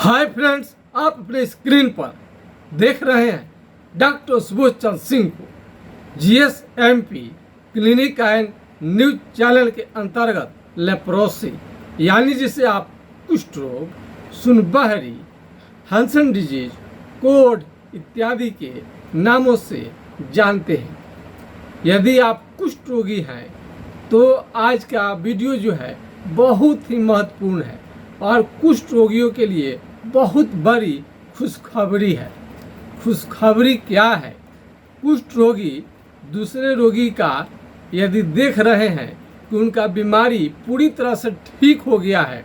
Hi friends, आप अपने screen पर देख रहे हैं डॉक्टर सुबोध चंद्र सिंह को जीएसएमपी क्लिनिक एंड न्यूज चैनल के अंतर्गत लेप्रोसी यानी जिसे आप कुष्ठ रोग, सुनबहरी, हंसन डिजीज, कोढ़ इत्यादि के नामों से जानते हैं। यदि आप कुष्ठ रोगी हैं तो आज का वीडियो जो है बहुत ही महत्वपूर्ण है और कुष्ठ रोगियों के लिए बहुत बड़ी खुशखबरी है। खुशखबरी क्या है? कुष्ठ रोगी दूसरे रोगी का यदि देख रहे हैं कि उनका बीमारी पूरी तरह से ठीक हो गया है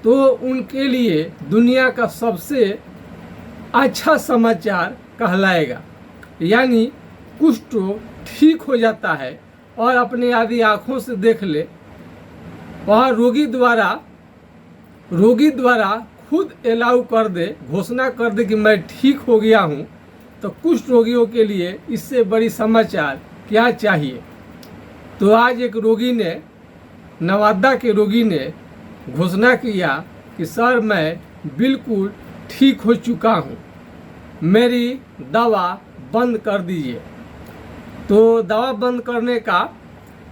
तो उनके लिए दुनिया का सबसे अच्छा समाचार कहलाएगा। यानी कुष्ठ रोग ठीक हो जाता है और अपने आदि आँखों से देख ले और रोगी द्वारा खुद अलाउ कर दे, घोषणा कर दे कि मैं ठीक हो गया हूँ, तो कुष्ठ रोगियों के लिए इससे बड़ी समाचार क्या चाहिए। तो आज एक रोगी ने, नवादा के रोगी ने घोषणा किया कि सर मैं बिल्कुल ठीक हो चुका हूँ, मेरी दवा बंद कर दीजिए। तो दवा बंद करने का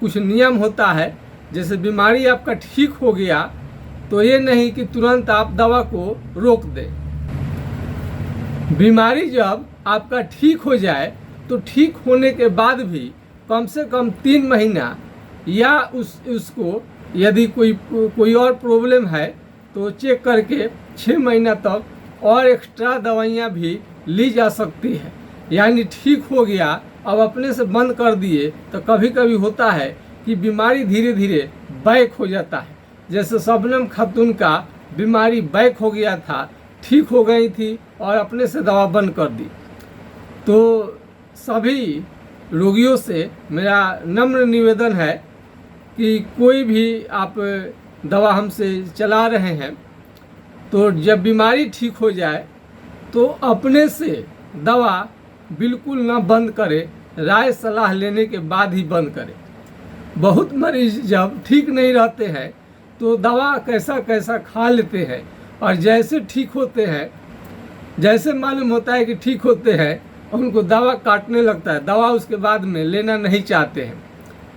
कुछ नियम होता है। जैसे बीमारी आपका ठीक हो गया तो ये नहीं कि तुरंत आप दवा को रोक दें। बीमारी जब आपका ठीक हो जाए तो ठीक होने के बाद भी कम से कम 3 महीना या उसको यदि कोई और प्रॉब्लम है तो चेक करके 6 महीना तक और एक्स्ट्रा दवाइयाँ भी ली जा सकती है। यानी ठीक हो गया, अब अपने से बंद कर दिए तो कभी कभी होता है कि बीमारी धीरे धीरे बैक हो जाता है। जैसे शबनम खातून का बीमारी बैक हो गया था, ठीक हो गई थी और अपने से दवा बंद कर दी। तो सभी रोगियों से मेरा नम्र निवेदन है कि कोई भी आप दवा हमसे चला रहे हैं तो जब बीमारी ठीक हो जाए तो अपने से दवा बिल्कुल ना बंद करें, राय सलाह लेने के बाद ही बंद करें। बहुत मरीज जब ठीक नहीं रहते हैं तो दवा कैसा कैसा खा लेते हैं और जैसे ठीक होते हैं, जैसे मालूम होता है कि ठीक होते हैं, उनको दवा काटने लगता है, दवा उसके बाद में लेना नहीं चाहते हैं।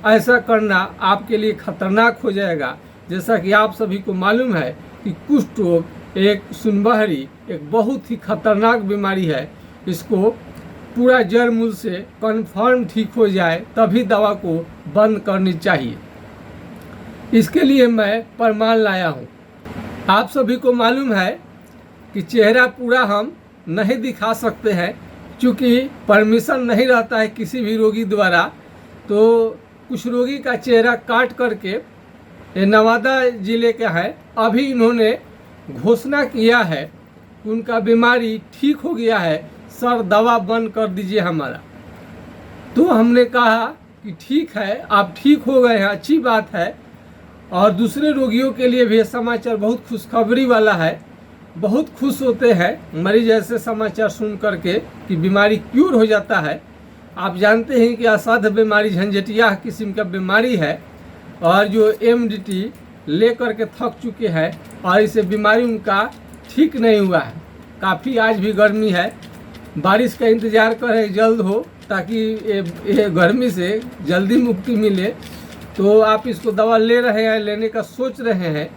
ऐसा करना आपके लिए खतरनाक हो जाएगा। जैसा कि आप सभी को मालूम है कि कुष्ठ रोग एक सुनबहरी एक बहुत ही खतरनाक बीमारी है। इसको पूरा जड़ मूल से कन्फर्म ठीक हो जाए तभी दवा को बंद करनी चाहिए। इसके लिए मैं प्रमाण लाया हूँ। आप सभी को मालूम है कि चेहरा पूरा हम नहीं दिखा सकते हैं क्योंकि परमिशन नहीं रहता है किसी भी रोगी द्वारा। तो कुछ रोगी का चेहरा काट करके, ये नवादा जिले के हैं, अभी इन्होंने घोषणा किया है कि उनका बीमारी ठीक हो गया है, सर दवा बंद कर दीजिए हमारा। तो हमने कहा कि ठीक है, आप ठीक हो गए हैं, अच्छी बात है। और दूसरे रोगियों के लिए भी ये समाचार बहुत खुशखबरी वाला है। बहुत खुश होते हैं मरीज ऐसे समाचार सुन करके कि बीमारी क्यूर हो जाता है। आप जानते हैं कि असाध्य बीमारी झंझटिया किस्म का बीमारी है और जो एमडीटी ले करके थक चुके हैं और इसे बीमारी उनका ठीक नहीं हुआ है। काफ़ी आज भी गर्मी है, बारिश का इंतज़ार करें जल्द हो ताकि ये गर्मी से जल्दी मुक्ति मिले। तो आप इसको दवा ले रहे हैं, लेने का सोच रहे हैं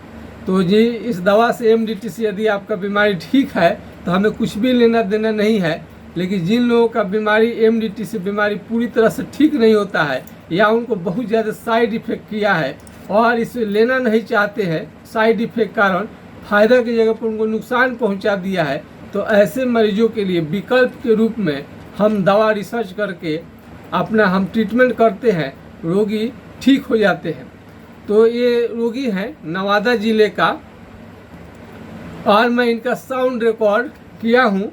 तो जी इस दवा से एमडीटी से यदि आपका बीमारी ठीक है तो हमें कुछ भी लेना देना नहीं है। लेकिन जिन लोगों का बीमारी एमडीटी से बीमारी पूरी तरह से ठीक नहीं होता है या उनको बहुत ज़्यादा साइड इफ़ेक्ट किया है और इसे लेना नहीं चाहते हैं, साइड इफ़ेक्ट कारण फ़ायदा की जगह पर उनको नुकसान पहुंचा दिया है, तो ऐसे मरीजों के लिए विकल्प के रूप में हम दवा रिसर्च करके अपना हम ट्रीटमेंट करते हैं, रोगी ठीक हो जाते हैं। तो ये रोगी हैं नवादा ज़िले का और मैं इनका साउंड रिकॉर्ड किया हूँ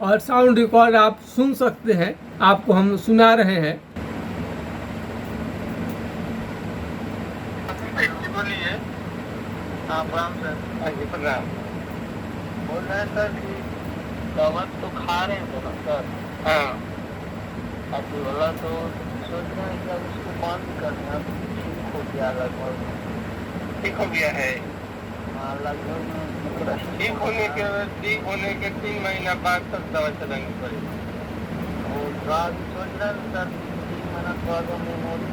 और साउंड रिकॉर्ड आप सुन सकते हैं, आपको हम सुना रहे हैं। बोलिए। हाँ प्रणाम सर। आइए प्रणाम। बोल रहे हैं सर कि दवा तो खा रहे हैं ना सर। हाँ। अभी वाला तो सोच रहे हैं कि अब उसको बंद करना, ठीक हो गया लगभग। ठीक हो गया है। हाँ लगभग ठीक होने के 3 महीना बाद तक दवा चलानी पड़ेगी। और बाद सोच रहे हैं सर 3 महीना थोड़ा सा मेमोरी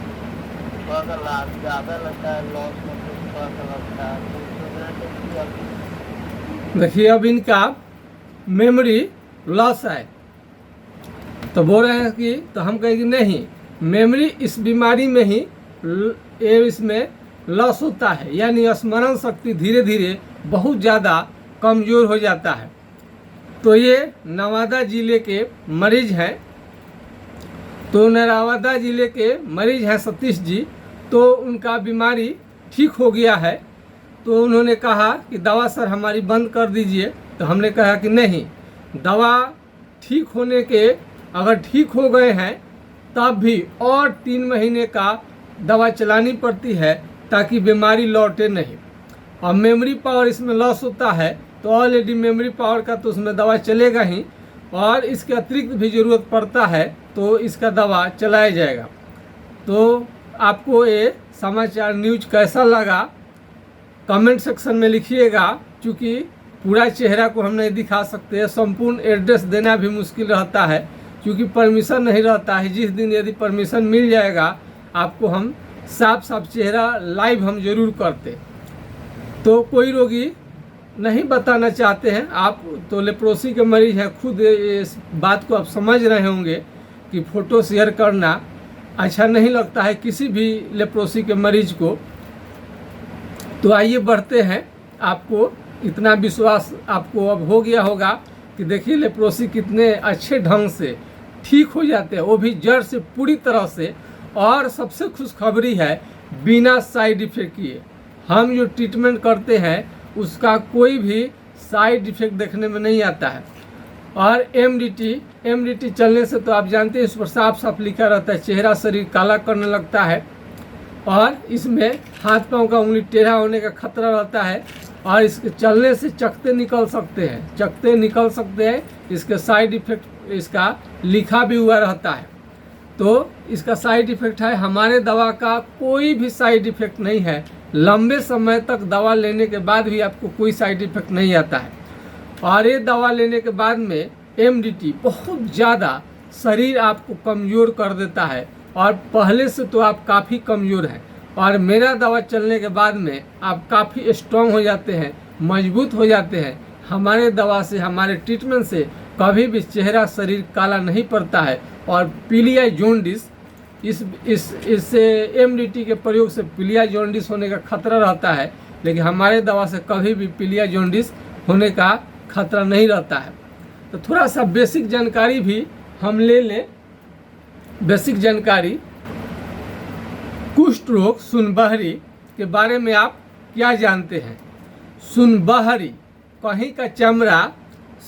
थोड़ा सा लाभ ज़्यादा लगता है, लॉस मतलब थोड़ा सा लगता है, तो सोच रहे हैं कि अभी देखिए अब इनका मेमोरी लॉस है तो बोल रहे हैं कि, तो हम कहेंगे नहीं, मेमोरी इस बीमारी में ही इसमें लॉस होता है, यानी स्मरण शक्ति धीरे धीरे बहुत ज़्यादा कमज़ोर हो जाता है। तो ये नवादा ज़िले के मरीज हैं, तो नवादा ज़िले के मरीज हैं सतीश जी, तो उनका बीमारी ठीक हो गया है। तो उन्होंने कहा कि दवा सर हमारी बंद कर दीजिए। तो हमने कहा कि नहीं, दवा ठीक होने के अगर ठीक हो गए हैं तब भी और 3 महीने का दवा चलानी पड़ती है ताकि बीमारी लौटे नहीं। और मेमोरी पावर इसमें लॉस होता है तो ऑलरेडी मेमोरी पावर का तो उसमें दवा चलेगा ही, और इसके अतिरिक्त भी ज़रूरत पड़ता है तो इसका दवा चलाया जाएगा। तो आपको ये समाचार न्यूज कैसा लगा कमेंट सेक्शन में लिखिएगा, क्योंकि पूरा चेहरा को हम नहीं दिखा सकते, संपूर्ण एड्रेस देना भी मुश्किल रहता है क्योंकि परमिशन नहीं रहता है। जिस दिन यदि परमिशन मिल जाएगा आपको हम साफ साफ चेहरा लाइव हम जरूर करते। तो कोई रोगी नहीं बताना चाहते हैं, आप तो लेप्रोसी के मरीज हैं, खुद इस बात को आप समझ रहे होंगे कि फ़ोटो शेयर करना अच्छा नहीं लगता है किसी भी लेप्रोसी के मरीज को। तो आइए बढ़ते हैं, आपको इतना विश्वास आपको अब हो गया होगा कि देखिए लेप्रोसी कितने अच्छे ढंग से ठीक हो जाते हैं, वो भी जड़ से पूरी तरह से। और सबसे खुशखबरी है बिना साइड इफ़ेक्ट किए हम जो ट्रीटमेंट करते हैं उसका कोई भी साइड इफ़ेक्ट देखने में नहीं आता है। और एमडीटी चलने से तो आप जानते हैं, इस पर साफ साफ लिखा रहता है चेहरा शरीर काला करने लगता है, और इसमें हाथ पांव का उंगली टेढ़ा होने का खतरा रहता है, और इसके चलने से चकते निकल सकते हैं। इसके साइड इफ़ेक्ट इसका लिखा भी हुआ रहता है। तो इसका साइड इफ़ेक्ट है, हमारे दवा का कोई भी साइड इफ़ेक्ट नहीं है। लंबे समय तक दवा लेने के बाद भी आपको कोई साइड इफ़ेक्ट नहीं आता है। और ये दवा लेने के बाद में एमडीटी बहुत ज़्यादा शरीर आपको कमज़ोर कर देता है, और पहले से तो आप काफ़ी कमज़ोर हैं, और मेरा दवा चलने के बाद में आप काफ़ी स्ट्रॉन्ग हो जाते हैं, मजबूत हो जाते हैं। हमारे दवा से, हमारे ट्रीटमेंट से कभी भी चेहरा शरीर काला नहीं पड़ता है। और पीलिया जॉन्डिस इससे एमडीटी के प्रयोग से पीलिया जॉन्डिस होने का खतरा रहता है, लेकिन हमारे दवा से कभी भी पीलिया जॉन्डिस होने का खतरा नहीं रहता है। तो थोड़ा सा बेसिक जानकारी भी हम ले लें। बेसिक जानकारी, कुष्ठ रोग सुनबहरी के बारे में आप क्या जानते हैं? सुनबहरी कहीं का चमड़ा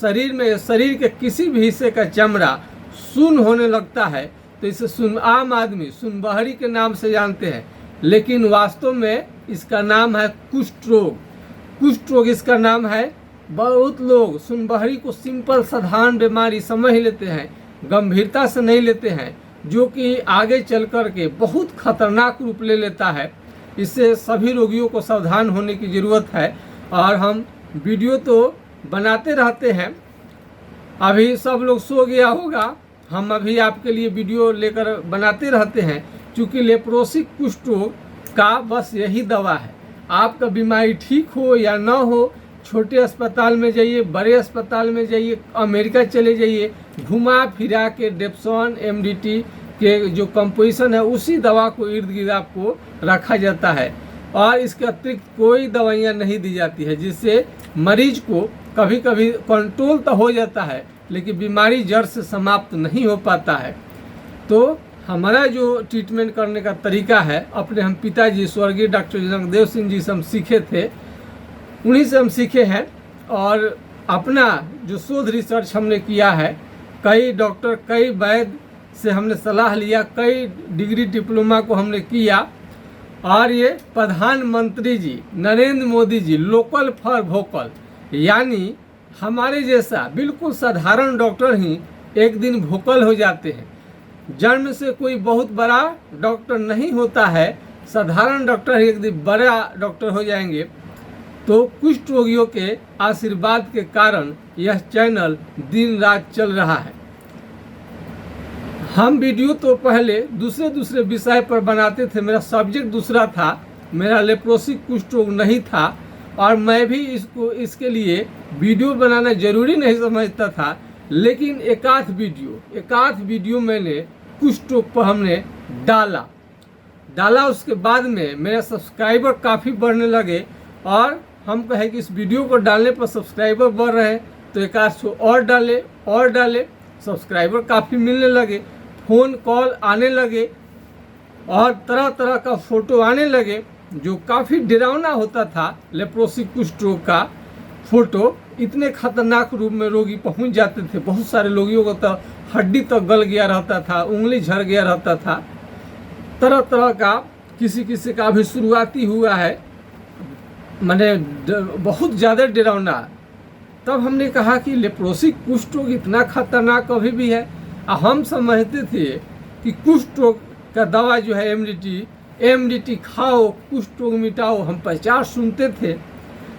शरीर के किसी भी हिस्से का चमड़ा सुन होने लगता है तो इसे आम आदमी सुनबहरी के नाम से जानते हैं, लेकिन वास्तव में इसका नाम है कुष्ठ रोग इसका नाम है। बहुत लोग सुनबहरी को सिंपल साधारण बीमारी समझ लेते हैं, गंभीरता से नहीं लेते हैं, जो कि आगे चल कर के बहुत खतरनाक रूप ले लेता है। इससे सभी रोगियों को सावधान होने की ज़रूरत है। और हम वीडियो तो बनाते रहते हैं, अभी सब लोग सो गया होगा, हम अभी आपके लिए वीडियो लेकर बनाते रहते हैं, क्योंकि लेप्रोसी कुष्ठ रोग का बस यही दवा है। आपका बीमारी ठीक हो या ना हो, छोटे अस्पताल में जाइए, बड़े अस्पताल में जाइए, अमेरिका चले जाइए, घुमा फिरा के डेप्सॉन एमडीटी के जो कंपोजिशन है उसी दवा को इर्द गिर्द आपको रखा जाता है, और इसके अतिरिक्त कोई दवाइयाँ नहीं दी जाती है, जिससे मरीज को कभी कभी कंट्रोल तो हो जाता है लेकिन बीमारी जड़ से समाप्त नहीं हो पाता है। तो हमारा जो ट्रीटमेंट करने का तरीका है, अपने हम पिताजी स्वर्गीय डॉक्टर जगदेव सिंह जी से हम सीखे थे, उन्हीं से हम सीखे हैं। और अपना जो शोध रिसर्च हमने किया है, कई डॉक्टर, कई वैद्य से हमने सलाह लिया, कई डिग्री डिप्लोमा को हमने किया, और ये प्रधानमंत्री जी Narendra Modi ji local for vocal, यानी हमारे जैसा बिल्कुल साधारण डॉक्टर ही एक दिन वोकल हो जाते हैं। जन्म से कोई बहुत बड़ा डॉक्टर नहीं होता है, साधारण डॉक्टर ही एक दिन बड़ा डॉक्टर हो जाएंगे। तो कुष्ठ रोगियों के आशीर्वाद के कारण यह चैनल दिन रात चल रहा है। हम वीडियो तो पहले दूसरे विषय पर बनाते थे, मेरा सब्जेक्ट दूसरा था, मेरा लेप्रोसी कुष्ठ रोग नहीं था और मैं भी इसके लिए वीडियो बनाना जरूरी नहीं समझता था। लेकिन एक आध वीडियो मैंने कुष्ठ रोग पर हमने डाला। उसके बाद में मेरे सब्सक्राइबर काफ़ी बढ़ने लगे और हम कहे कि इस वीडियो को डालने पर सब्सक्राइबर बढ़ रहे हैं तो एक आध सौ और डाले, सब्सक्राइबर काफ़ी मिलने लगे, फ़ोन कॉल आने लगे और तरह तरह का फ़ोटो आने लगे जो काफ़ी डरावना होता था। लेप्रोसी कुष्ठ रोग का फ़ोटो इतने खतरनाक रूप में रोगी पहुंच जाते थे, बहुत सारे रोगियों को तो हड्डी तक गल गया रहता था, उंगली झड़ गया रहता था, तरह तरह का किसी का भी शुरुआती हुआ है, मैंने बहुत ज़्यादा डरावना। तब हमने कहा कि लेप्रोसी कुष्ठ रोग इतना खतरनाक कभी भी है। हम समझते थे कि कुष्ठ रोग का दवा जो है एमडीटी खाओ, कुष्ठ रोग मिटाओ। हम प्रचार सुनते थे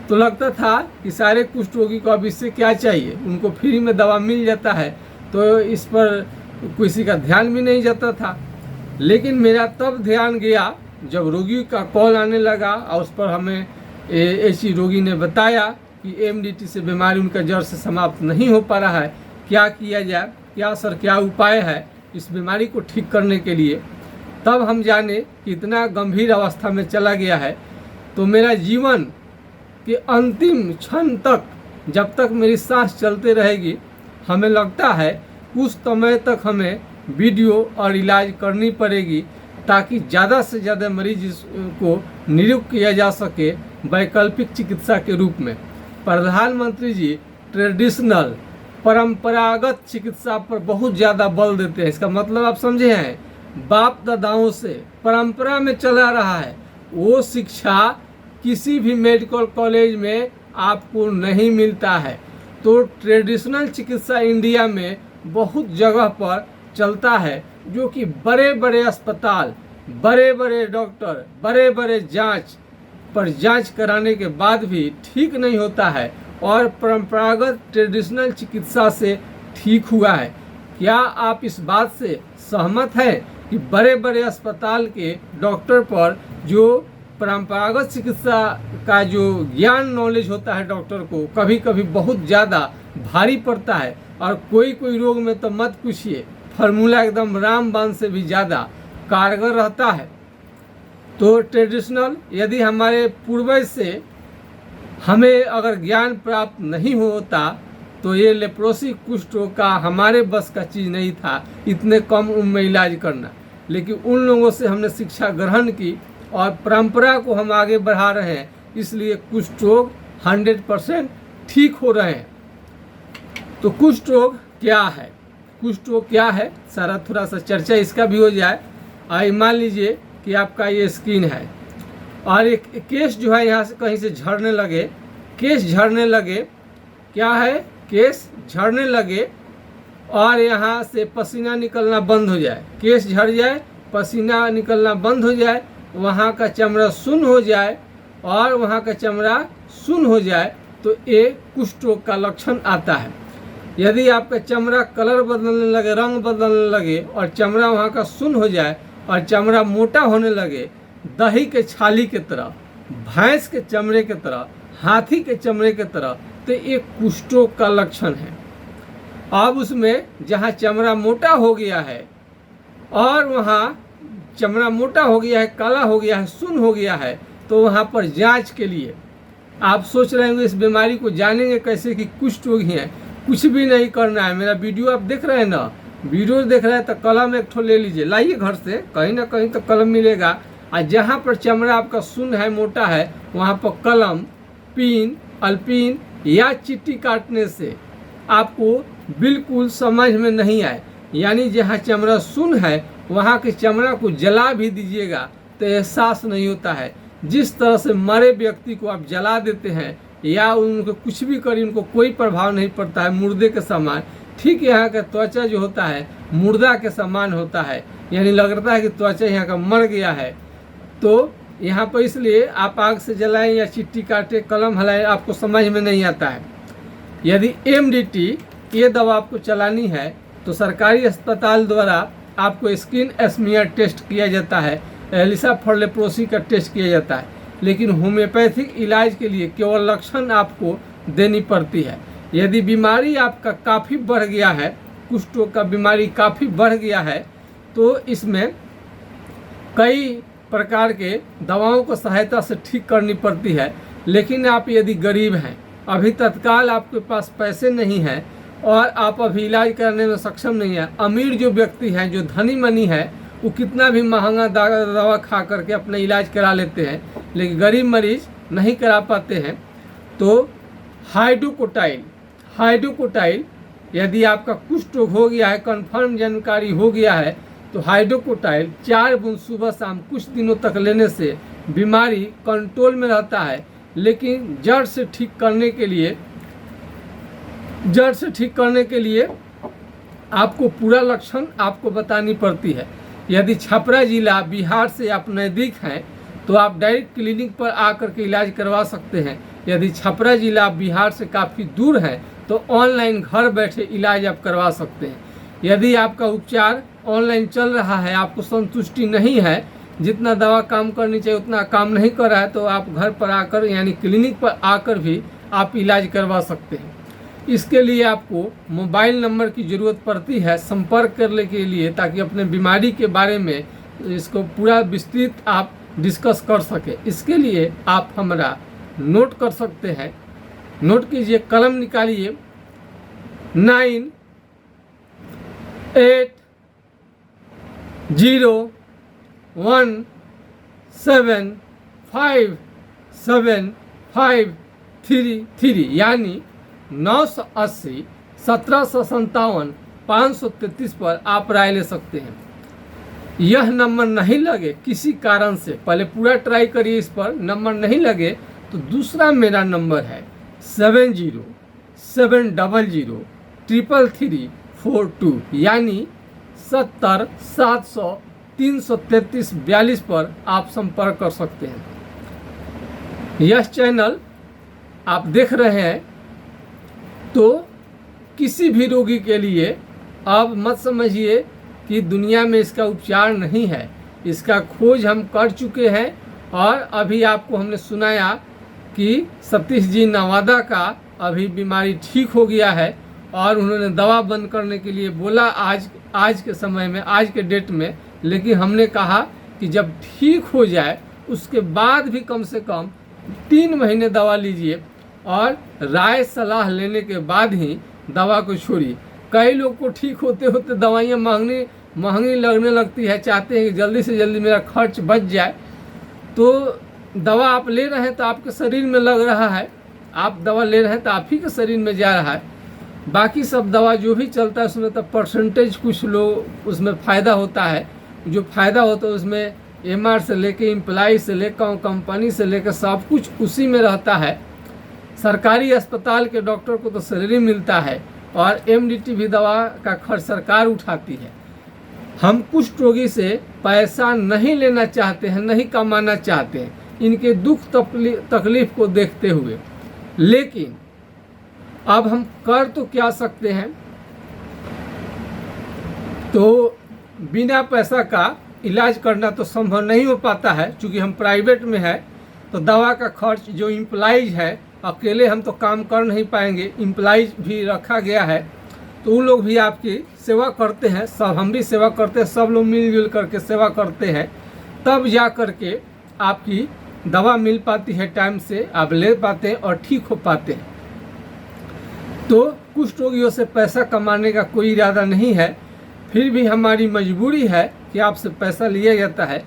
तो लगता था कि सारे कुष्ठ रोगी को अब इससे क्या चाहिए, उनको फ्री में दवा मिल जाता है, तो इस पर किसी का ध्यान भी नहीं जाता था। लेकिन मेरा तब ध्यान गया जब रोगी का कॉल आने लगा और उस पर हमें ऐसी रोगी ने बताया कि एमडीटी से बीमारी उनका जड़ से समाप्त नहीं हो पा रहा है, क्या किया जाए, क्या उपाय है इस बीमारी को ठीक करने के लिए। तब हम जाने कि इतना गंभीर अवस्था में चला गया है। तो मेरा जीवन के अंतिम क्षण तक, जब तक मेरी सांस चलते रहेगी, हमें लगता है कुछ समय तक हमें वीडियो और इलाज करनी पड़ेगी ताकि ज़्यादा से ज़्यादा मरीज को नियुक्त किया जा सके वैकल्पिक चिकित्सा के रूप में। प्रधानमंत्री जी ट्रेडिशनल परंपरागत चिकित्सा पर बहुत ज़्यादा बल देते हैं। इसका मतलब आप समझे हैं, बाप दादाओं से परंपरा में चला रहा है, वो शिक्षा किसी भी मेडिकल कॉलेज में आपको नहीं मिलता है। तो ट्रेडिशनल चिकित्सा इंडिया में बहुत जगह पर चलता है, जो कि बड़े बड़े अस्पताल, बड़े बड़े डॉक्टर, बड़े बड़े जांच कराने के बाद भी ठीक नहीं होता है और परंपरागत ट्रेडिशनल चिकित्सा से ठीक हुआ है। क्या आप इस बात से सहमत हैं कि बड़े बड़े अस्पताल के डॉक्टर पर जो परंपरागत चिकित्सा का जो ज्ञान नॉलेज होता है डॉक्टर को, कभी कभी बहुत ज़्यादा भारी पड़ता है और कोई रोग में तो मत पूछिए, फार्मूला एकदम रामबाण से भी ज़्यादा कारगर रहता है। तो ट्रेडिशनल, यदि हमारे पूर्वज से हमें अगर ज्ञान प्राप्त नहीं होता तो ये लेप्रोसी कुष्ठ रोग का हमारे बस का चीज़ नहीं था इतने कम उम्र में इलाज करना। लेकिन उन लोगों से हमने शिक्षा ग्रहण की और परंपरा को हम आगे बढ़ा रहे हैं, इसलिए कुष्ठ रोग 100% ठीक हो रहे हैं। तो कुष्ठ रोग क्या है, कुष्ठ रोग क्या है, सारा थोड़ा सा चर्चा इसका भी हो जाए। आई मान लीजिए कि आपका ये स्किन है और एक केस जो है यहाँ से कहीं से झड़ने लगे, केस झड़ने लगे, क्या है, केस झड़ने लगे और यहाँ से पसीना निकलना बंद हो जाए, केस झड़ जाए, पसीना निकलना बंद हो जाए, वहाँ का चमड़ा सुन्न हो जाए और वहाँ का चमड़ा सुन्न हो जाए, तो ये कुष्ठ रोग का लक्षण आता है। यदि आपका चमड़ा कलर बदलने लगे, रंग बदलने लगे और चमड़ा वहाँ का सुन्न हो जाए और चमड़ा मोटा होने लगे, दही के छाली के तरह, भैंस के चमड़े के तरह, हाथी के चमड़े के तरह, तो ये कुष्ठ रोग का लक्षण है। अब उसमें जहाँ चमड़ा मोटा हो गया है और वहाँ चमड़ा मोटा हो गया है, काला हो गया है, सुन्न हो गया है, तो वहाँ पर जांच के लिए आप सोच रहे होंगे इस बीमारी को जानेंगे कैसे कि कुष्ठ रोग ही है। कुछ भी नहीं करना है। मेरा वीडियो आप देख रहे हैं ना, वीडियो देख रहे हैं तो कलम एक ठो ले लीजिए, लाइए घर से, कहीं ना कहीं तो कलम मिलेगा। और जहाँ पर चमड़ा आपका सुन्न है, मोटा है, वहाँ पर कलम, पिन, अल्पिन या चिट्ठी काटने से आपको बिल्कुल समझ में नहीं आए। यानी जहाँ चमड़ा सुन्न है वहाँ के चमड़ा को जला भी दीजिएगा तो एहसास नहीं होता है। जिस तरह से मरे व्यक्ति को आप जला देते हैं या उनको कुछ भी करिए उनको कोई प्रभाव नहीं पड़ता है, मुर्दे के समान, ठीक यहाँ का त्वचा जो होता है मुर्दा के समान होता है, यानी लगता है कि त्वचा यहाँ का मर गया है। तो यहाँ पर इसलिए आप आग से जलाएं या चिट्ठी काटे कलम हलाएं आपको समझ में नहीं आता है। यदि MDT ये दवा आपको चलानी है तो सरकारी अस्पताल द्वारा आपको स्किन स्मीयर टेस्ट किया जाता है, एलिसा फॉर लेप्रोसी का टेस्ट किया जाता है। लेकिन होम्योपैथिक इलाज के लिए केवल लक्षण आपको देनी पड़ती है। यदि बीमारी आपका काफ़ी बढ़ गया है, कुष्ठ रोग का बीमारी काफ़ी बढ़ गया है, तो इसमें कई प्रकार के दवाओं को सहायता से ठीक करनी पड़ती है। लेकिन आप यदि गरीब हैं, अभी तत्काल आपके पास पैसे नहीं हैं और आप अभी इलाज करने में सक्षम नहीं है, अमीर जो व्यक्ति हैं, जो धनी मनी है, वो कितना भी महंगा दवा खा करके अपना इलाज करा लेते हैं, लेकिन गरीब मरीज नहीं करा पाते हैं, तो हाइड्रोकोटाइल यदि आपका कुष्ठ रोग हो गया है, कंफर्म जानकारी हो गया है, तो हाइड्रोकोटाइल 4 बूंद सुबह शाम कुछ दिनों तक लेने से बीमारी कंट्रोल में रहता है। लेकिन जड़ से ठीक करने के लिए आपको पूरा लक्षण आपको बतानी पड़ती है। यदि छपरा जिला बिहार से आप नज़दीक हैं तो आप डायरेक्ट क्लिनिक पर आकर के इलाज करवा सकते हैं। यदि छपरा जिला बिहार से काफ़ी दूर है तो ऑनलाइन घर बैठे इलाज आप करवा सकते हैं। यदि आपका उपचार ऑनलाइन चल रहा है, आपको संतुष्टि नहीं है, जितना दवा काम करनी चाहिए उतना काम नहीं कर रहा है, तो आप घर पर आकर यानी क्लिनिक पर आकर भी आप इलाज करवा सकते हैं। इसके लिए आपको मोबाइल नंबर की ज़रूरत पड़ती है संपर्क करने के लिए, ताकि अपने बीमारी के बारे में इसको पूरा विस्तृत आप डिस्कस कर सके। इसके लिए आप हमारा नोट कर सकते हैं। नोट कीजिए, कलम निकालिए, 9801757533 यानी 980 1757 533 पर आप राय ले सकते हैं। यह नंबर नहीं लगे किसी कारण से, पहले पूरा ट्राई करिए, इस पर नंबर नहीं लगे तो दूसरा मेरा नंबर है 7070333342 यानी 70 700 333 42 पर आप संपर्क कर सकते हैं। यह चैनल आप देख रहे हैं तो किसी भी रोगी के लिए अब मत समझिए कि दुनिया में इसका उपचार नहीं है। इसका खोज हम कर चुके हैं और अभी आपको हमने सुनाया कि सतीश जी नवादा का अभी बीमारी ठीक हो गया है और उन्होंने दवा बंद करने के लिए बोला आज के समय में, आज के डेट में। लेकिन हमने कहा कि जब ठीक हो जाए उसके बाद भी कम से कम 3 महीने दवा लीजिए और राय सलाह लेने के बाद ही दवा को छोड़िए। कई लोग को ठीक होते होते दवाइयाँ महंगी लगने लगती है, चाहते हैं कि जल्दी से जल्दी मेरा खर्च बच जाए। तो दवा आप ले रहे हैं तो आपके शरीर में लग रहा है, आप दवा ले रहे हैं तो आप ही के शरीर में जा रहा है। बाकी सब दवा जो भी चलता है उसमें तो परसेंटेज कुछ लोग उसमें फ़ायदा होता है। जो फ़ायदा होता है उसमें MR से लेके एम्प्लॉय से लेकर कंपनी से लेकर सब कुछ उसी में रहता है। सरकारी अस्पताल के डॉक्टर को तो सैलरी मिलता है और MDT भी दवा का खर्च सरकार उठाती है। हम कुष्ठ रोगी से पैसा नहीं लेना चाहते हैं, नहीं कमाना चाहते हैं इनके दुख तकलीफ को देखते हुए। लेकिन अब हम कर तो क्या सकते हैं, तो बिना पैसा का इलाज करना तो संभव नहीं हो पाता है। चूँकि हम प्राइवेट में है तो दवा का खर्च जो एम्प्लॉइज है, अकेले हम तो काम कर नहीं पाएंगे, एम्प्लॉइज भी रखा गया है तो वो लोग भी आपकी सेवा करते हैं, सब हम भी सेवा करते हैं, सब लोग मिलजुल करके सेवा करते हैं, तब जा करके आपकी दवा मिल पाती है, टाइम से आप ले पाते हैं और ठीक हो पाते हैं। तो कुष्ठ रोगियों से पैसा कमाने का कोई इरादा नहीं है, फिर भी हमारी मजबूरी है कि आपसे पैसा लिया जाता है।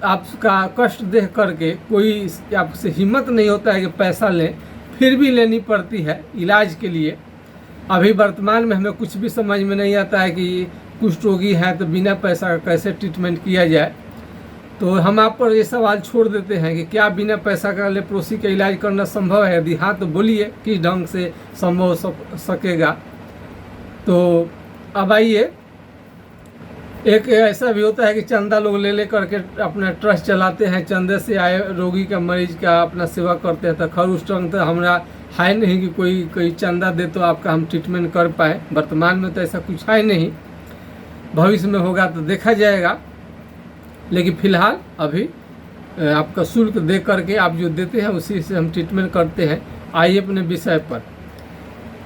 आपका कष्ट देख करके कोई आपसे हिम्मत नहीं होता है कि पैसा लें, फिर भी लेनी पड़ती है इलाज के लिए। अभी वर्तमान में हमें कुछ भी समझ में नहीं आता है कि कुष्ठ रोगी है तो बिना पैसा का कैसे ट्रीटमेंट किया जाए। तो हम आप पर ये सवाल छोड़ देते हैं कि क्या बिना पैसा का लेप्रोसी का इलाज करना संभव है? यदि हाँ तो बोलिए किस ढंग से संभव हो सकेगा। तो अब आइए एक ऐसा भी होता है कि चंदा लोग ले करके अपना ट्रस्ट चलाते हैं, चंदे से आए रोगी का मरीज का अपना सेवा करते हैं। तो खैर उस टाइम तो हमारा है नहीं कि कोई चंदा दे तो आपका हम ट्रीटमेंट कर पाए। वर्तमान में तो ऐसा कुछ है नहीं, भविष्य में होगा तो देखा जाएगा। लेकिन फिलहाल अभी आपका शुल्क दे करके आप जो देते हैं उसी से हम ट्रीटमेंट करते हैं। आइए अपने विषय पर।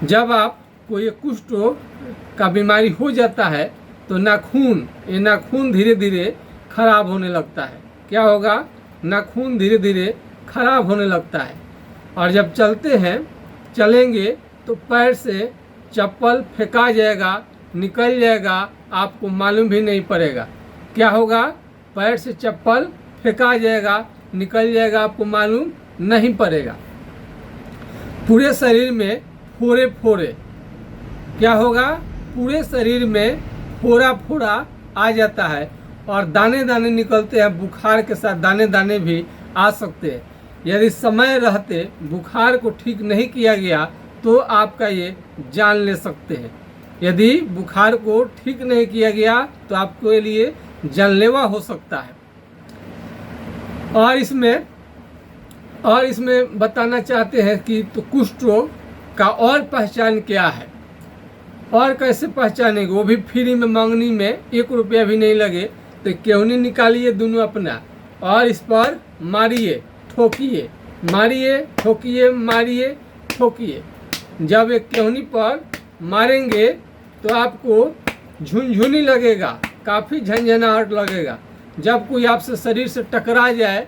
जब आप कोई कुष्ठ रोग का बीमारी हो जाता है तो नाखून धीरे धीरे खराब होने लगता है। क्या होगा? नाखून धीरे धीरे खराब होने लगता है। और जब चलेंगे तो पैर से चप्पल फेंका जाएगा, निकल जाएगा, आपको मालूम भी नहीं पड़ेगा। क्या होगा? पैर से चप्पल फेंका जाएगा, निकल जाएगा, आपको मालूम नहीं पड़ेगा। पूरे शरीर में फोड़े क्या होगा? पूरे शरीर में फोड़ा आ जाता है और दाने निकलते हैं। बुखार के साथ दाने भी आ सकते हैं। यदि समय रहते बुखार को ठीक नहीं किया गया तो आपका ये जान ले सकते हैं। यदि बुखार को ठीक नहीं किया गया तो आपके लिए जानलेवा हो सकता है। और इसमें बताना चाहते हैं कि तो कुष्ठ रोग का और पहचान क्या है और कैसे पहचानेंगे, वो भी फ्री में, मांगनी में 1 रुपया भी नहीं लगे। तो केहूनी निकालिए दोनों अपना और इस पर मारिए ठोकिए, मारिए ठोकिए, मारिए ठोकिए। जब एक केहूनी पर मारेंगे तो आपको झुनझुनी लगेगा, काफ़ी झंझनाहट लगेगा। जब कोई आपसे शरीर से टकरा जाए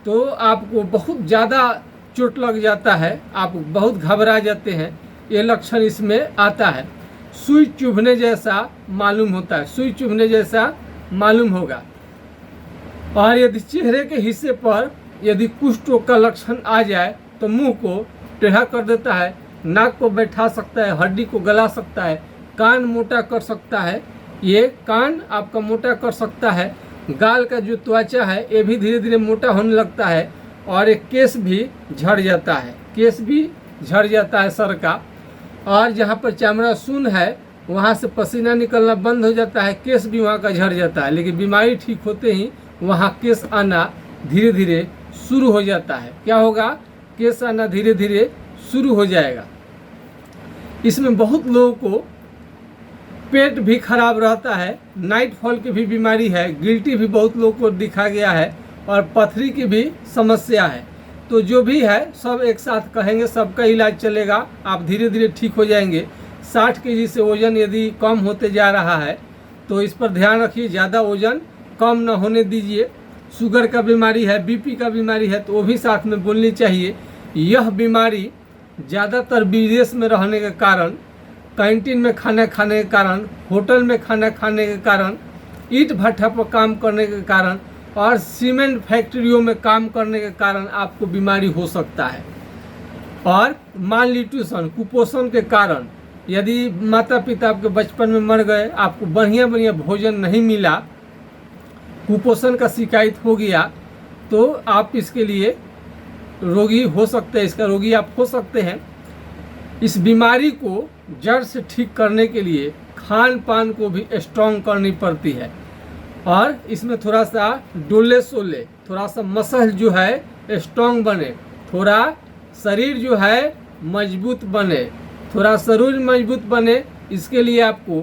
तो आपको बहुत ज़्यादा चोट लग जाता है, आप बहुत घबरा जाते हैं। ये लक्षण इसमें आता है। सुई चुभने जैसा मालूम होता है, सुई चुभने जैसा मालूम होगा। और यदि चेहरे के हिस्से पर यदि कुष्ठ रोग का लक्षण आ जाए तो मुंह को टेढ़ा कर देता है, नाक को बैठा सकता है, हड्डी को गला सकता है, कान मोटा कर सकता है। ये कान आपका मोटा कर सकता है। गाल का जो त्वचा है ये भी धीरे धीरे मोटा होने लगता है और एक केस भी झड़ जाता है, केस भी झड़ जाता है सर का। और जहाँ पर चमड़ा सून है वहाँ से पसीना निकलना बंद हो जाता है, केस भी वहाँ का झड़ जाता है। लेकिन बीमारी ठीक होते ही वहाँ केस आना धीरे धीरे शुरू हो जाता है। क्या होगा? केस आना धीरे धीरे शुरू हो जाएगा। इसमें बहुत लोगों को पेट भी खराब रहता है, नाइट फॉल की भी बीमारी है, गिल्टी भी बहुत लोगों को दिखा गया है और पथरी की भी समस्या है। तो जो भी है सब एक साथ कहेंगे, सबका इलाज चलेगा, आप धीरे धीरे ठीक हो जाएंगे। 60 केजी से वजन यदि कम होते जा रहा है तो इस पर ध्यान रखिए, ज़्यादा वजन कम न होने दीजिए। शुगर का बीमारी है, बीपी का बीमारी है तो वो भी साथ में बोलनी चाहिए। यह बीमारी ज़्यादातर विदेश में रहने के कारण, कैंटीन में खाना खाने के कारण, होटल में खाना खाने के कारण, ईंट भट्ठा पर काम करने के कारण और सीमेंट फैक्ट्रियों में काम करने के कारण आपको बीमारी हो सकता है। और मालन्यूट्रिशन, कुपोषण के कारण, यदि माता पिता आपके बचपन में मर गए, आपको बढ़िया भोजन नहीं मिला, कुपोषण का शिकायत हो गया तो आप इसके लिए रोगी हो सकते हैं, इसका रोगी आप हो सकते हैं। इस बीमारी को जड़ से ठीक करने के लिए खान पान को भी स्ट्रॉन्ग करनी पड़ती है और इसमें थोड़ा सा डोले सोले, थोड़ा सा मसल जो है स्ट्रॉन्ग बने, थोड़ा शरीर जो है मजबूत बने, थोड़ा शरीर मजबूत बने। इसके लिए आपको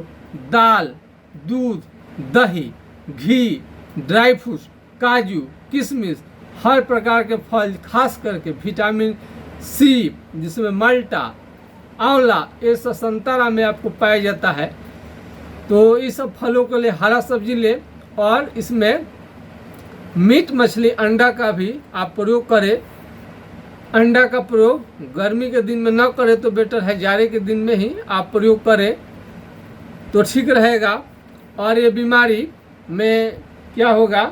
दाल, दूध, दही, घी, ड्राई फ्रूट्स, काजू, किशमिश, हर प्रकार के फल, खास करके विटामिन सी जिसमें माल्टा, आंवला, ये सब संतरा में आपको पाया जाता है। तो इस सब फलों के लिए हरा सब्जी ले और इसमें मीट, मछली, अंडा का भी आप प्रयोग करें। अंडा का प्रयोग गर्मी के दिन में न करें तो बेटर है, जाड़े के दिन में ही आप प्रयोग करें तो ठीक रहेगा। और ये बीमारी में क्या होगा,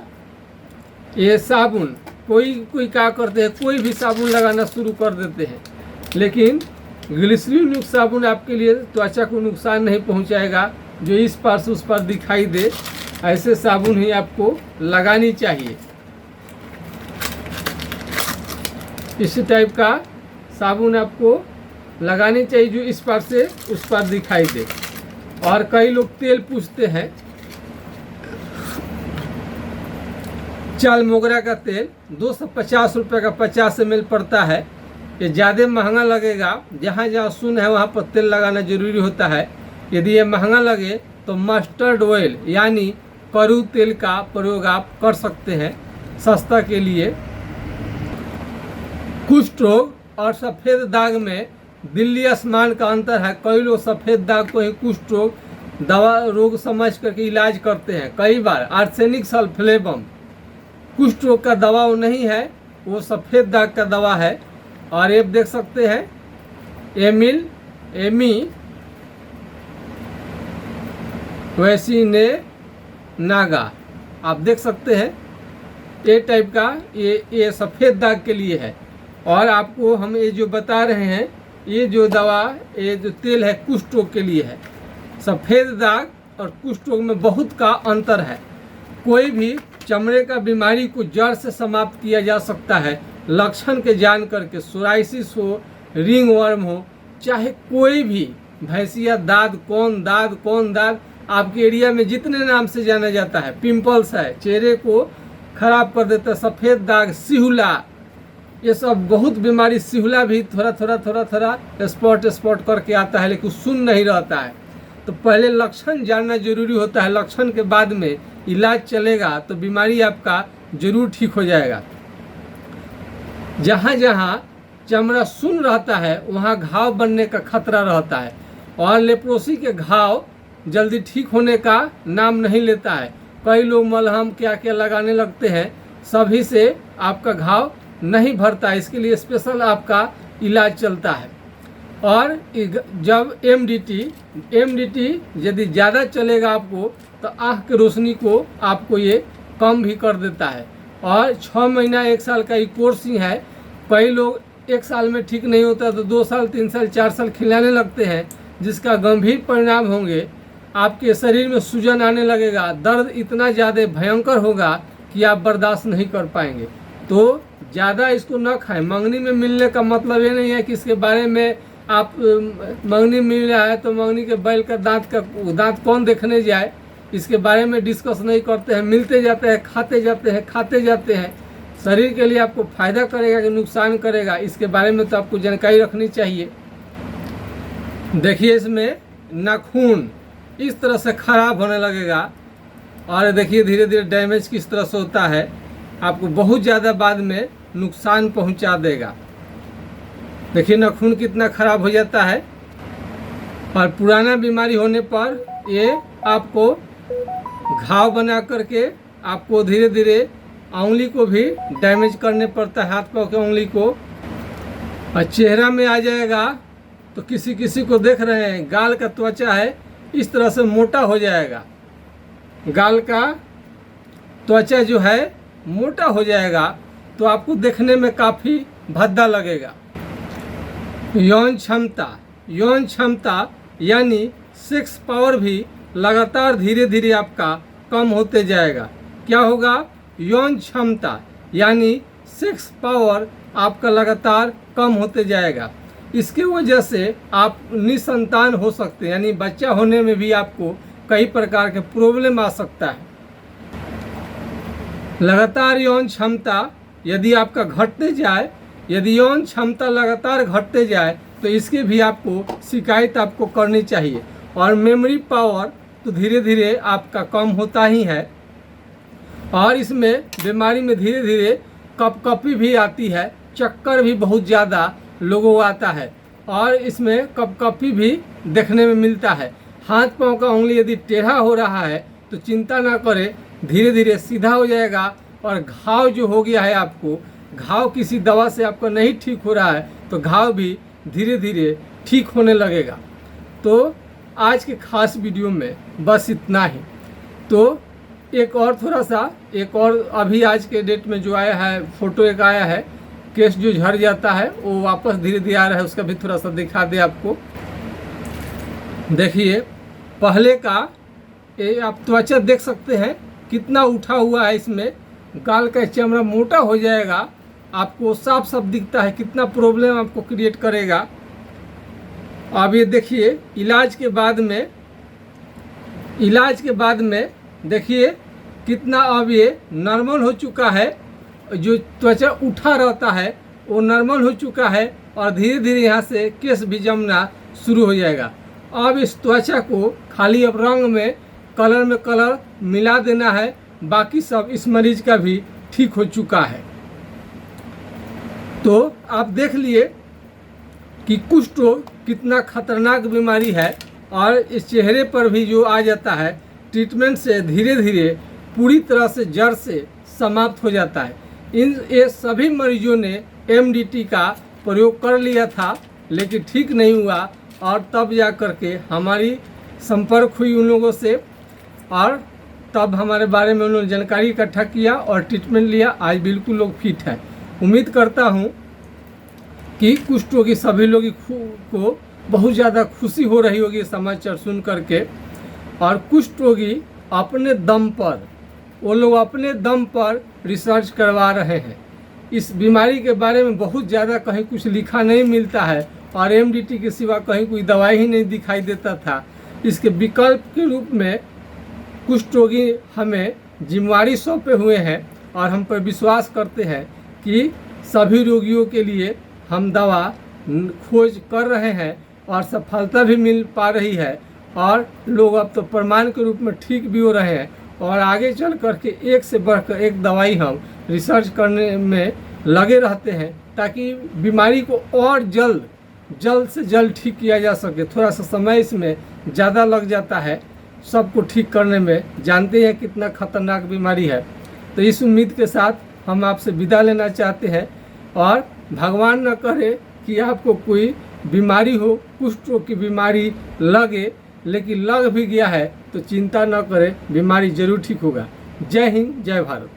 ये साबुन, कोई क्या करते हैं, कोई भी साबुन लगाना शुरू कर देते हैं, लेकिन ग्लिसरीन युक्त साबुन आपके लिए त्वचा को नुकसान नहीं पहुंचाएगा। जो इस पार से उस पार दिखाई दे ऐसे साबुन ही आपको लगानी चाहिए। इसी टाइप का साबुन आपको लगानी चाहिए जो इस पार से उस पार दिखाई दे। और कई लोग तेल पूछते हैं चाल मोगरा का तेल 250 रुपये का 50 ml पड़ता है। ये ज़्यादा महंगा लगेगा, जहाँ जहाँ सुन है वहाँ पर तेल लगाना जरूरी होता है। यदि ये महंगा लगे तो मस्टर्ड ऑयल यानी करू तेल का प्रयोग आप कर सकते हैं सस्ता के लिए। कुष्ठ रोग और सफ़ेद दाग में दिल्ली आसमान का अंतर है। कई लोग सफ़ेद दाग को ही कुष्ठ रोग दवा रोग समझ करके इलाज करते हैं। कई बार आर्सेनिक सल्फेटम कुष्ठ रोग का दवा वो नहीं है, वो सफ़ेद दाग का दवा है। और ये देख सकते हैं एमी वैसीने नागा, आप देख सकते हैं ये टाइप का, ये सफ़ेद दाग के लिए है। और आपको हम ये जो बता रहे हैं, ये जो दवा, ये जो तेल है कुष्ठ रोग के लिए है। सफ़ेद दाग और कुष्ठ रोग में बहुत का अंतर है। कोई भी चमड़े का बीमारी को जड़ से समाप्त किया जा सकता है लक्षण के जान करके। सोराइसिस हो, रिंग वर्म हो, चाहे कोई भी भैंसिया दाद कौन दाद आपके एरिया में जितने नाम से जाना जाता है, पिंपल्स है, चेहरे को खराब कर देता है, सफ़ेद दाग, सिहुला, ये सब बहुत बीमारी। सिहुला भी थोड़ा स्पॉट करके आता है, लेकिन सुन नहीं रहता है। तो पहले लक्षण जानना जरूरी होता है। लक्षण के बाद में इलाज चलेगा तो बीमारी आपका जरूर ठीक हो जाएगा। जहाँ जहाँ चमड़ा सुन रहता है वहाँ घाव बनने का खतरा रहता है। और लेप्रोसी के घाव जल्दी ठीक होने का नाम नहीं लेता है। कई लोग मलहम क्या क्या लगाने लगते हैं, सभी से आपका घाव नहीं भरता है। इसके लिए स्पेशल आपका इलाज चलता है। और जब एमडीटी यदि ज़्यादा चलेगा आपको तो आँख की रोशनी को आपको ये कम भी कर देता है। और 6 महीना 1 साल का ये कोर्स ही है। कई लोग 1 साल में ठीक नहीं होता तो 2 साल 3 साल 4 साल खिलाने लगते हैं, जिसका गंभीर परिणाम होंगे। आपके शरीर में सूजन आने लगेगा, दर्द इतना ज़्यादा भयंकर होगा कि आप बर्दाश्त नहीं कर पाएंगे। तो ज़्यादा इसको न खाएं। मंगनी में मिलने का मतलब ये नहीं है कि इसके बारे में आप मंगनी मिल रहा है तो मंगनी के बैल का दांत कौन देखने जाए, इसके बारे में डिस्कस नहीं करते हैं। मिलते जाते हैं, खाते जाते हैं। शरीर के लिए आपको फ़ायदा करेगा कि नुकसान करेगा, इसके बारे में तो आपको जानकारी रखनी चाहिए। देखिए इसमें नाखून इस तरह से खराब होने लगेगा। और देखिए धीरे धीरे डैमेज किस तरह से होता है, आपको बहुत ज़्यादा बाद में नुकसान पहुंचा देगा। देखिए नाखून कितना खराब हो जाता है। और पुराना बीमारी होने पर ये आपको घाव बना करके आपको धीरे धीरे उंगली को भी डैमेज करने पड़ता है, हाथ पाँव के उंगली को। और चेहरा में आ जाएगा तो किसी को देख रहे हैं गाल का त्वचा है इस तरह से मोटा हो जाएगा। गाल का त्वचा जो है मोटा हो जाएगा तो आपको देखने में काफ़ी भद्दा लगेगा। यौन क्षमता यानी सेक्स पावर भी लगातार धीरे धीरे आपका कम होते जाएगा। क्या होगा? यौन क्षमता यानी सेक्स पावर आपका लगातार कम होते जाएगा। इसके वजह से आप निसंतान हो सकते हैं, यानी बच्चा होने में भी आपको कई प्रकार के प्रॉब्लम आ सकता है। लगातार यौन क्षमता यदि आपका घटते जाए, यदि यौन क्षमता लगातार घटते जाए तो इसके भी आपको शिकायत आपको करनी चाहिए। और मेमोरी पावर तो धीरे धीरे आपका कम होता ही है। और इसमें बीमारी में धीरे धीरे कपकपी भी आती है, चक्कर भी बहुत ज़्यादा लोगों को आता है। और इसमें कपकपी भी देखने में मिलता है। हाथ पाँव का उंगली यदि टेढ़ा हो रहा है तो चिंता ना करें, धीरे धीरे सीधा हो जाएगा। और घाव जो हो गया है, आपको घाव किसी दवा से आपका नहीं ठीक हो रहा है तो घाव भी धीरे धीरे ठीक होने लगेगा। तो आज के खास वीडियो में बस इतना ही। तो एक और अभी आज के डेट में जो आया है फोटो एक आया है, केस जो झड़ जाता है वो वापस धीरे धीरे आ रहा है, उसका भी थोड़ा सा दिखा दे आपको। देखिए पहले का ये आप त्वचा देख सकते हैं कितना उठा हुआ है। इसमें गाल का चमड़ा मोटा हो जाएगा, आपको साफ साफ दिखता है कितना प्रॉब्लम आपको क्रिएट करेगा। अब ये देखिए इलाज के बाद में देखिए कितना अब ये नॉर्मल हो चुका है, जो त्वचा उठा रहता है वो नॉर्मल हो चुका है और धीरे धीरे यहाँ से केस भी जमना शुरू हो जाएगा। अब इस त्वचा को खाली अब रंग में कलर मिला देना है, बाकी सब इस मरीज का भी ठीक हो चुका है। तो आप देख लिए कि कुष्ठ रोग कितना खतरनाक बीमारी है और इस चेहरे पर भी जो आ जाता है, ट्रीटमेंट से धीरे धीरे पूरी तरह से जड़ से समाप्त हो जाता है। ये सभी मरीजों ने MDT का प्रयोग कर लिया था लेकिन ठीक नहीं हुआ और तब जा कर के हमारी संपर्क हुई उन लोगों से और तब हमारे बारे में उन्होंने जानकारी इकट्ठा किया और ट्रीटमेंट लिया। आज बिल्कुल लोग फिट है। उम्मीद करता हूँ कि कुष्ठ रोगी सभी लोग को बहुत ज़्यादा खुशी हो रही होगी समाचार सुन करके। और कुष्ठ रोगी अपने दम पर, वो लोग अपने दम पर रिसर्च करवा रहे हैं। इस बीमारी के बारे में बहुत ज़्यादा कहीं कुछ लिखा नहीं मिलता है और MDT के सिवा कहीं कोई दवाई ही नहीं दिखाई देता था। इसके विकल्प के रूप में कुष्ठ रोगी हमें जिम्मेवारी सौंपे हुए हैं और हम पर विश्वास करते हैं कि सभी रोगियों के लिए हम दवा खोज कर रहे हैं और सफलता भी मिल पा रही है और लोग अब तो प्रमाण के रूप में ठीक भी हो रहे हैं और आगे चल कर के एक से बढ़कर एक दवाई हम रिसर्च करने में लगे रहते हैं ताकि बीमारी को और जल्द से जल्द ठीक किया जा सके। थोड़ा सा समय इसमें ज़्यादा लग जाता है सबको ठीक करने में, जानते हैं कितना खतरनाक बीमारी है। तो इस उम्मीद के साथ हम आपसे विदा लेना चाहते हैं और भगवान न करे कि आपको कोई बीमारी हो, कुष्ठ रोग की बीमारी लगे, लेकिन लग भी गया है तो चिंता न करें, बीमारी जरूर ठीक होगा। जय हिंद, जय भारत।